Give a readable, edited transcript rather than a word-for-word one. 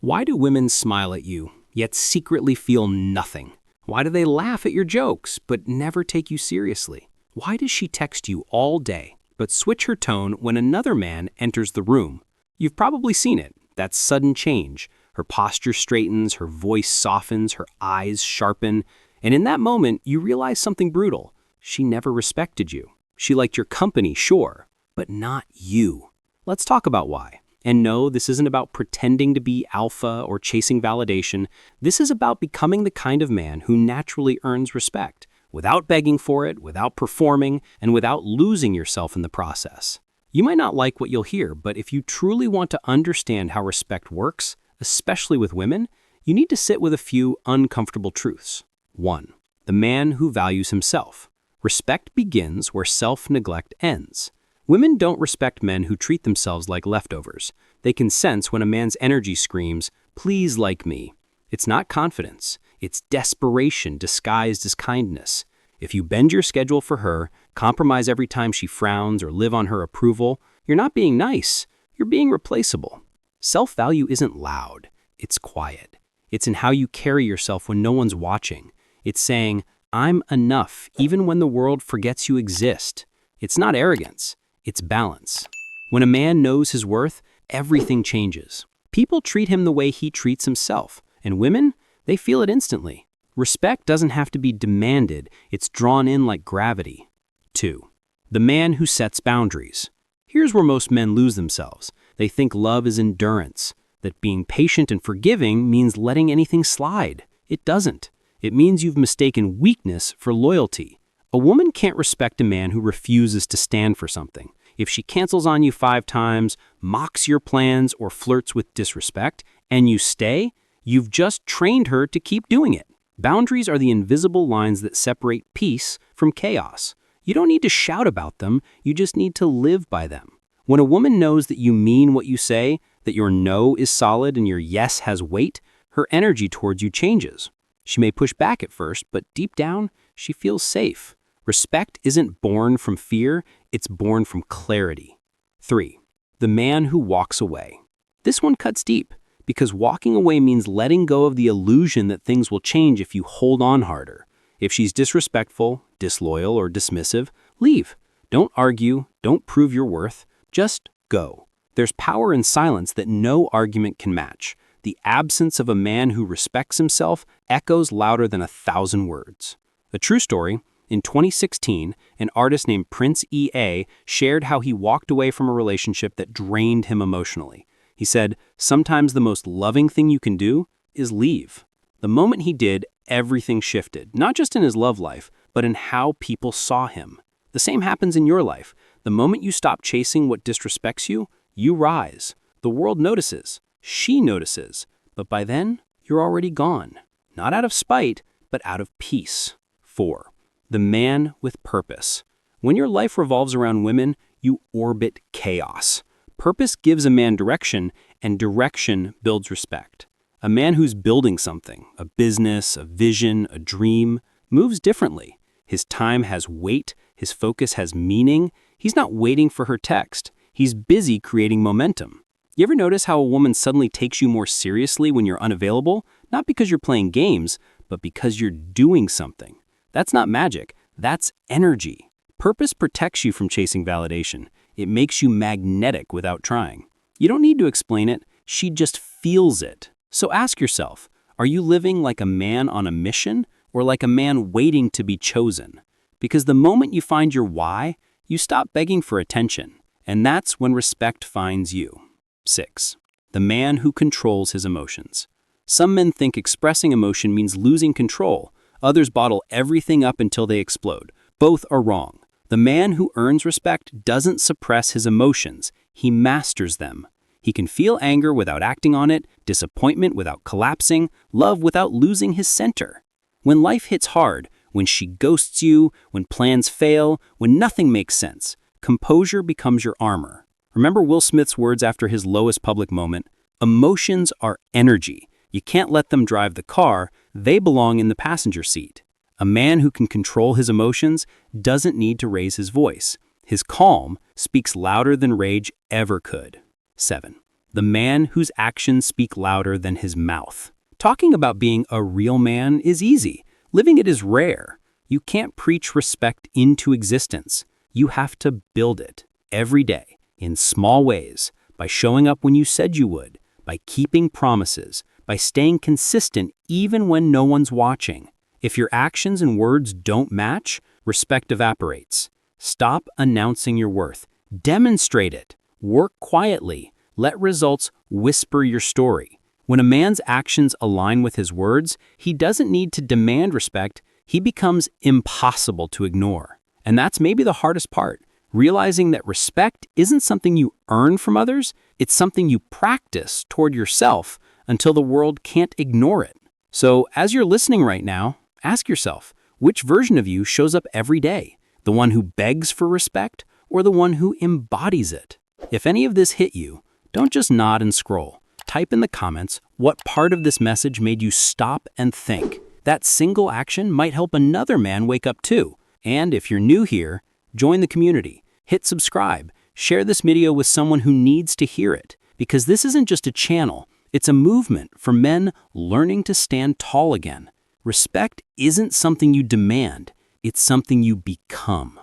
Why do women smile at you, yet secretly feel nothing? Why do they laugh at your jokes, but never take you seriously? Why does she text you all day, but switch her tone when another man enters the room? You've probably seen it, that sudden change. Her posture straightens, her voice softens, her eyes sharpen, and in that moment, you realize something brutal. She never respected you. She liked your company, sure, but not you. Let's talk about why. And no, this isn't about pretending to be alpha or chasing validation. This is about becoming the kind of man who naturally earns respect, without begging for it, without performing, and without losing yourself in the process. You might not like what you'll hear, but if you truly want to understand how respect works, especially with women, you need to sit with a few uncomfortable truths. 1. The man who values himself. Respect begins where self-neglect ends. Women don't respect men who treat themselves like leftovers. They can sense when a man's energy screams, "Please like me." It's not confidence. It's desperation disguised as kindness. If you bend your schedule for her, compromise every time she frowns, or live on her approval, you're not being nice. You're being replaceable. Self-value isn't loud. It's quiet. It's in how you carry yourself when no one's watching. It's saying, "I'm enough," even when the world forgets you exist. It's not arrogance. It's balance. When a man knows his worth, everything changes. People treat him the way he treats himself, and women, they feel it instantly. Respect doesn't have to be demanded, it's drawn in like gravity. 2. The man who sets boundaries. Here's where most men lose themselves. They think love is endurance, that being patient and forgiving means letting anything slide. It doesn't. It means you've mistaken weakness for loyalty. A woman can't respect a man who refuses to stand for something. If she cancels on you 5 times, mocks your plans, or flirts with disrespect, and you stay, you've just trained her to keep doing it. Boundaries are the invisible lines that separate peace from chaos. You don't need to shout about them, you just need to live by them. When a woman knows that you mean what you say, that your no is solid and your yes has weight, her energy towards you changes. She may push back at first, but deep down, she feels safe. Respect isn't born from fear, it's born from clarity. 3. The man who walks away. This one cuts deep, because walking away means letting go of the illusion that things will change if you hold on harder. If she's disrespectful, disloyal, or dismissive, leave. Don't argue, don't prove your worth, just go. There's power in silence that no argument can match. The absence of a man who respects himself echoes louder than 1,000 words. A true story. In 2016, an artist named Prince E.A. shared how he walked away from a relationship that drained him emotionally. He said, "Sometimes the most loving thing you can do is leave." The moment he did, everything shifted, not just in his love life, but in how people saw him. The same happens in your life. The moment you stop chasing what disrespects you, you rise. The world notices. She notices. But by then, you're already gone. Not out of spite, but out of peace. 4. The man with purpose. When your life revolves around women, you orbit chaos. Purpose gives a man direction, and direction builds respect. A man who's building something, a business, a vision, a dream, moves differently. His time has weight, his focus has meaning. He's not waiting for her text. He's busy creating momentum. You ever notice how a woman suddenly takes you more seriously when you're unavailable? Not because you're playing games, but because you're doing something. That's not magic, that's energy. Purpose protects you from chasing validation. It makes you magnetic without trying. You don't need to explain it, she just feels it. So ask yourself, are you living like a man on a mission or like a man waiting to be chosen? Because the moment you find your why, you stop begging for attention, and that's when respect finds you. 6. The man who controls his emotions. Some men think expressing emotion means losing control. Others bottle everything up until they explode. Both are wrong. The man who earns respect doesn't suppress his emotions. He masters them. He can feel anger without acting on it, disappointment without collapsing, love without losing his center. When life hits hard, when she ghosts you, when plans fail, when nothing makes sense, composure becomes your armor. Remember Will Smith's words after his lowest public moment? Emotions are energy. You can't let them drive the car, they belong in the passenger seat. A man who can control his emotions doesn't need to raise his voice. His calm speaks louder than rage ever could. 7. the man whose actions speak louder than his mouth. Talking about being a real man is easy. Living it is rare. You can't preach respect into existence. You have to build it every day in small ways, by showing up when you said you would, by keeping promises, by staying consistent even when no one's watching. If your actions and words don't match, respect evaporates. Stop announcing your worth. Demonstrate it. Work quietly. Let results whisper your story. When a man's actions align with his words, he doesn't need to demand respect. He becomes impossible to ignore. And that's maybe the hardest part, realizing that respect isn't something you earn from others, it's something you practice toward yourself until the world can't ignore it. So as you're listening right now, ask yourself, which version of you shows up every day? The one who begs for respect or the one who embodies it? If any of this hit you, don't just nod and scroll. Type in the comments what part of this message made you stop and think. That single action might help another man wake up too. And if you're new here, join the community. Hit subscribe. Share this video with someone who needs to hear it. Because this isn't just a channel, it's a movement for men learning to stand tall again. Respect isn't something you demand, it's something you become.